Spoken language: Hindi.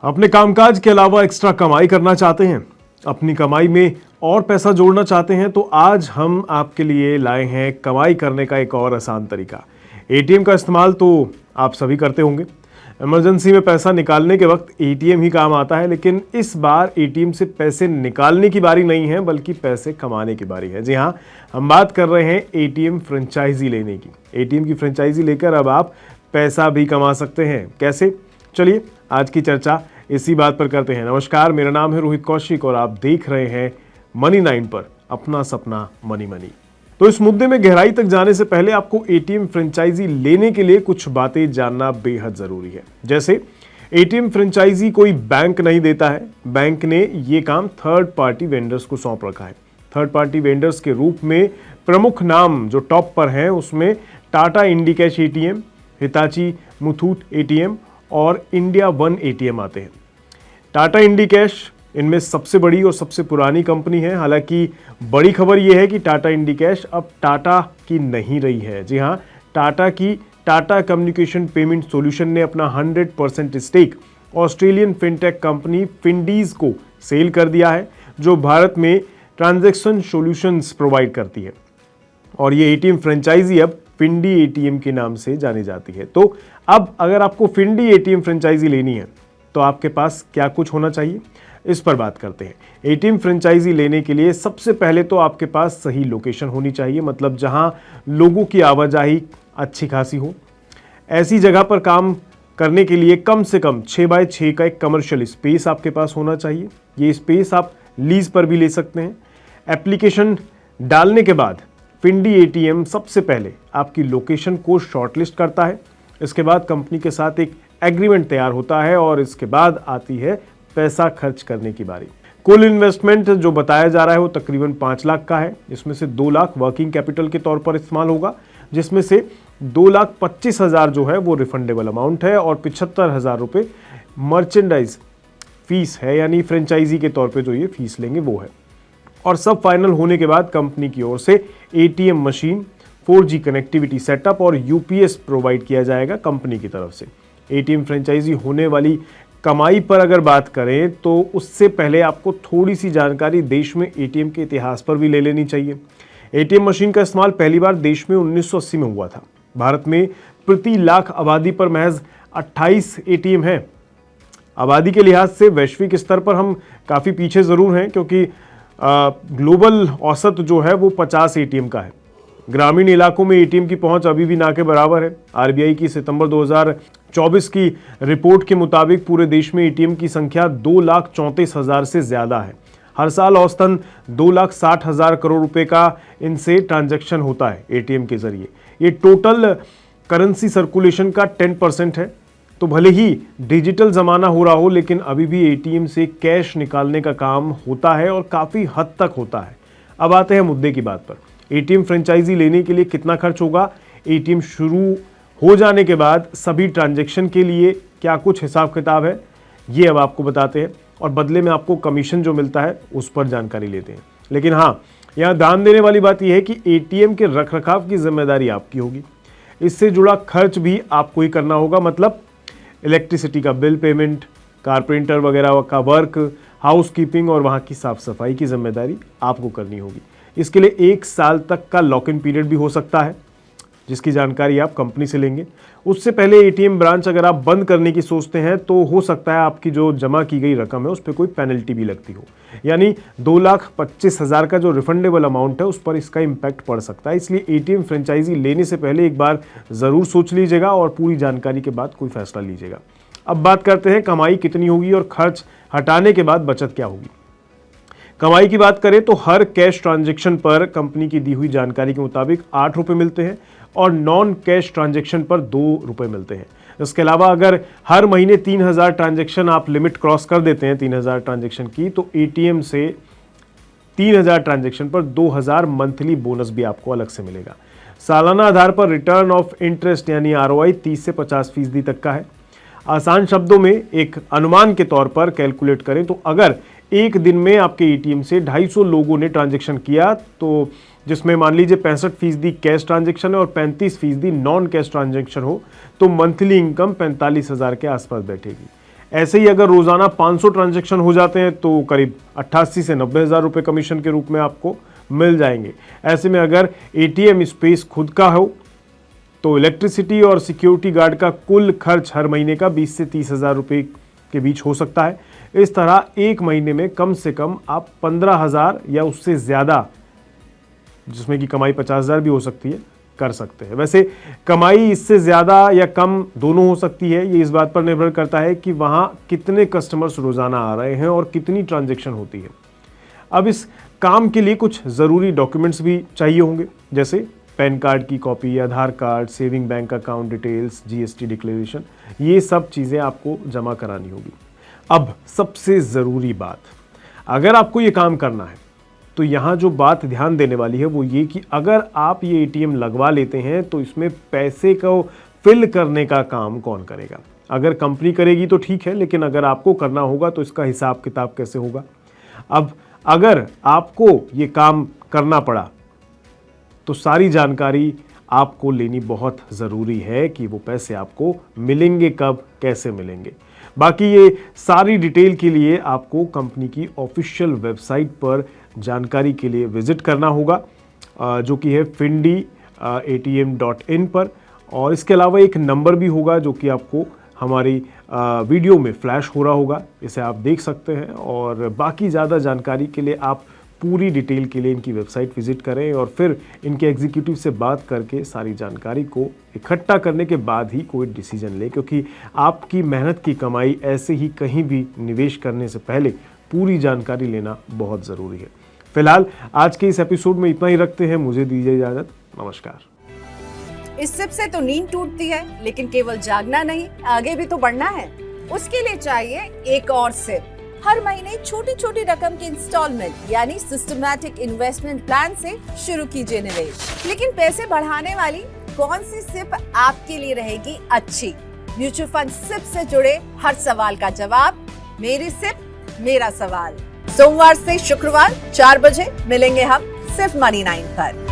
अपने कामकाज के अलावा एक्स्ट्रा कमाई करना चाहते हैं, अपनी कमाई में और पैसा जोड़ना चाहते हैं, तो आज हम आपके लिए लाए हैं कमाई करने का एक और आसान तरीका। एटीएम का इस्तेमाल तो आप सभी करते होंगे। इमरजेंसी में पैसा निकालने के वक्त एटीएम ही काम आता है, लेकिन इस बार एटीएम से पैसे निकालने की बारी नहीं है, बल्कि पैसे कमाने की बारी है। जी हाँ, हम बात कर रहे हैं एटीएम फ्रेंचाइजी लेने की। एटीएम की फ्रेंचाइजी लेकर अब आप पैसा भी कमा सकते हैं। कैसे? चलिए आज की चर्चा इसी बात पर करते हैं। नमस्कार, मेरा नाम है रोहित कौशिक और आप देख रहे हैं मनी 9 पर अपना सपना मनी मनी। तो इस मुद्दे में गहराई तक जाने से पहले आपको एटीएम फ्रेंचाइजी लेने के लिए कुछ बातें जानना बेहद जरूरी है। जैसे एटीएम फ्रेंचाइजी कोई बैंक नहीं देता है। बैंक ने ये काम थर्ड पार्टी वेंडर्स को सौंप रखा है। थर्ड पार्टी वेंडर्स के रूप में प्रमुख नाम जो टॉप पर हैं उसमें Tata Indicash ATM, Hitachi Muthoot ATM और इंडिया वन एटीएम आते हैं। टाटा इंडिकैश इनमें सबसे बड़ी और सबसे पुरानी कंपनी है। हालांकि बड़ी खबर यह है कि टाटा इंडिकैश अब टाटा की नहीं रही है। जी हां, टाटा कम्युनिकेशन पेमेंट सॉल्यूशन ने अपना 100% स्टेक ऑस्ट्रेलियन फिनटेक कंपनी फिंडीज को सेल कर दिया है, जो भारत में ट्रांजैक्शन सॉल्यूशंस प्रोवाइड करती है। और ये एटीएम फ्रेंचाइजी अब फिंडी एटीएम के नाम से जानी जाती है। तो अब अगर आपको फिंडी एटीएम फ्रेंचाइजी लेनी है तो आपके पास क्या कुछ होना चाहिए, इस पर बात करते हैं। एटीएम फ्रेंचाइजी लेने के लिए सबसे पहले तो आपके पास सही लोकेशन होनी चाहिए, मतलब जहां लोगों की आवाजाही अच्छी खासी हो। ऐसी जगह पर काम करने के लिए कम से कम 6x6 का एक कमर्शियल स्पेस आपके पास होना चाहिए। ये स्पेस आप लीज पर भी ले सकते हैं। एप्लीकेशन डालने के बाद फिंडी एटीएम सबसे पहले आपकी लोकेशन को शॉर्टलिस्ट करता है। इसके बाद कंपनी के साथ एक एग्रीमेंट तैयार होता है और इसके बाद आती है पैसा खर्च करने की बारी। कुल इन्वेस्टमेंट जो बताया जा रहा है वो तकरीबन 5 लाख का है। इसमें से 2 लाख वर्किंग कैपिटल के तौर पर इस्तेमाल होगा, जिसमें से 2,25,000 जो है वो रिफंडेबल अमाउंट है और 75,000 रुपये मर्चेंडाइज फीस है, यानी फ्रेंचाइजी के तौर पर जो ये फीस लेंगे वो है। और सब फाइनल होने के बाद कंपनी की ओर से ATM machine, 4G connectivity setup और यूपीएस प्रोवाइड किया जाएगा कंपनी की तरफ से। एटीएम फ्रेंचाइजी होने वाली कमाई पर अगर बात करें तो उससे पहले आपको थोड़ी सी जानकारी देश में एटीएम के इतिहास पर भी ले लेनी चाहिए। एटीएम मशीन का इस्तेमाल पहली बार देश में 1980 में हुआ था। भारत में प्रति लाख आबादी पर महज 28 एटीएम हैं। आबादी के लिहाज से वैश्विक स्तर पर हम काफ़ी पीछे ज़रूर हैं, क्योंकि ग्लोबल औसत जो है वो 50 एटीएम का है। ग्रामीण इलाकों में एटीएम की पहुंच अभी भी ना के बराबर है। आरबीआई की सितंबर 2024 की रिपोर्ट के मुताबिक पूरे देश में एटीएम की संख्या 2,34,000 से ज़्यादा है। हर साल औसतन 2,60,000 करोड़ रुपए का इनसे ट्रांजैक्शन होता है एटीएम के जरिए। ये टोटल करेंसी सर्कुलेशन का 10% है। तो भले ही डिजिटल ज़माना हो रहा हो, लेकिन अभी भी एटीएम से कैश निकालने का काम होता है और काफ़ी हद तक होता है। अब आते हैं मुद्दे की बात पर। एटीएम फ्रेंचाइजी लेने के लिए कितना खर्च होगा, एटीएम शुरू हो जाने के बाद सभी ट्रांजैक्शन के लिए क्या कुछ हिसाब किताब है, ये अब आपको बताते हैं और बदले में आपको कमीशन जो मिलता है उस पर जानकारी लेते हैं। लेकिन हाँ, यहाँ ध्यान देने वाली बात यह है कि एटीएम के रखरखाव की जिम्मेदारी आपकी होगी। इससे जुड़ा खर्च भी आपको ही करना होगा, मतलब इलेक्ट्रिसिटी का बिल पेमेंट, कारपेंटर वगैरह का वर्क, हाउसकीपिंग और वहाँ की साफ सफाई की जिम्मेदारी आपको करनी होगी। इसके लिए 1 साल तक का लॉक इन पीरियड भी हो सकता है, जिसकी जानकारी आप कंपनी से लेंगे। उससे पहले एटीएम ब्रांच अगर आप बंद करने की सोचते हैं तो हो सकता है आपकी जो जमा की गई रकम है उस पर कोई पेनल्टी भी लगती हो, यानी 2,25,000 का जो रिफंडेबल अमाउंट है उस पर इसका इम्पैक्ट पड़ सकता है। इसलिए एटीएम फ्रेंचाइजी लेने से पहले एक बार ज़रूर सोच लीजिएगा और पूरी जानकारी के बाद कोई फैसला लीजिएगा। अब बात करते हैं कमाई कितनी होगी और खर्च हटाने के बाद बचत क्या होगी। कमाई की बात करें तो हर कैश ट्रांजैक्शन पर कंपनी की दी हुई जानकारी के मुताबिक 8 रुपये मिलते हैं और नॉन कैश ट्रांजैक्शन पर 2 रुपये मिलते हैं। इसके अलावा अगर हर महीने 3,000 ट्रांजैक्शन आप लिमिट क्रॉस कर देते हैं 3,000 ट्रांजैक्शन की, तो एटीएम से 3,000 ट्रांजैक्शन पर 2,000 मंथली बोनस भी आपको अलग से मिलेगा। सालाना आधार पर रिटर्न ऑफ इंटरेस्ट यानी आरओआई 30 से 50% तक का है। आसान शब्दों में एक अनुमान के तौर पर कैलकुलेट करें तो अगर एक दिन में आपके एटीएम से 250 लोगों ने ट्रांजैक्शन किया, तो जिसमें मान लीजिए 65% कैश ट्रांजैक्शन है और 35% नॉन कैश ट्रांजैक्शन हो, तो मंथली इनकम 45,000 के आसपास बैठेगी। ऐसे ही अगर रोजाना 500 ट्रांजैक्शन हो जाते हैं तो करीब 88 से 90 हज़ार रुपये कमीशन के रूप में आपको मिल जाएंगे। ऐसे में अगर एटीएम स्पेस खुद का हो तो इलेक्ट्रिसिटी और सिक्योरिटी गार्ड का कुल खर्च हर महीने का 20 से 30 हज़ार रुपये के बीच हो सकता है। इस तरह एक महीने में कम से कम आप 15,000 या उससे ज़्यादा, जिसमें कि कमाई 50,000 भी हो सकती है, कर सकते हैं। वैसे कमाई इससे ज़्यादा या कम दोनों हो सकती है, ये इस बात पर निर्भर करता है कि वहाँ कितने कस्टमर्स रोज़ाना आ रहे हैं और कितनी ट्रांजैक्शन होती है। अब इस काम के लिए कुछ ज़रूरी डॉक्यूमेंट्स भी चाहिए होंगे, जैसे पैन कार्ड की copy, Aadhaar card, saving bank account details, GST declaration, ये सब चीज़ें आपको जमा करानी होगी। अब सबसे ज़रूरी बात, अगर आपको ये काम करना है तो यहाँ जो बात ध्यान देने वाली है वो ये कि अगर आप ये एटीएम लगवा लेते हैं तो इसमें पैसे को फिल करने का काम कौन करेगा। अगर कंपनी करेगी तो ठीक है, लेकिन अगर आपको करना होगा तो इसका हिसाब किताब कैसे होगा। अब अगर आपको ये काम करना पड़ा तो सारी जानकारी आपको लेनी बहुत ज़रूरी है कि वो पैसे आपको मिलेंगे कब, कैसे मिलेंगे। बाकी ये सारी डिटेल के लिए आपको कंपनी की ऑफिशियल वेबसाइट पर जानकारी के लिए विजिट करना होगा, जो कि है findy.atm.in पर। और इसके अलावा एक नंबर भी होगा जो कि आपको हमारी वीडियो में फ्लैश हो रहा होगा, इसे आप देख सकते हैं। और बाकी ज़्यादा जानकारी के लिए आप पूरी डिटेल के लिए इनकी वेबसाइट विजिट करें और फिर इनके एग्जीक्यूटिव से बात करके सारी जानकारी को इकट्ठा करने के बाद ही कोई डिसीजन लें, क्योंकि आपकी मेहनत की कमाई ऐसे ही कहीं भी निवेश करने से पहले पूरी जानकारी लेना बहुत ज़रूरी है। फिलहाल आज के इस एपिसोड में इतना ही रखते हैं, मुझे दीजिए इजाज़त, नमस्कार। इस सिप से तो नींद टूटती है, लेकिन केवल जागना नहीं, आगे भी तो बढ़ना है। उसके लिए चाहिए एक और सिप। हर महीने छोटी छोटी रकम के इंस्टॉलमेंट यानी सिस्टमैटिक इन्वेस्टमेंट प्लान से शुरू कीजिए निवेश। लेकिन पैसे बढ़ाने वाली कौन सी सिप आपके लिए रहेगी अच्छी? म्यूचुअल फंड सिप से जुड़े हर सवाल का जवाब, मेरी सिप मेरा सवाल। सोमवार से शुक्रवार 4 बजे मिलेंगे हम सिर्फ मनी 9 पर।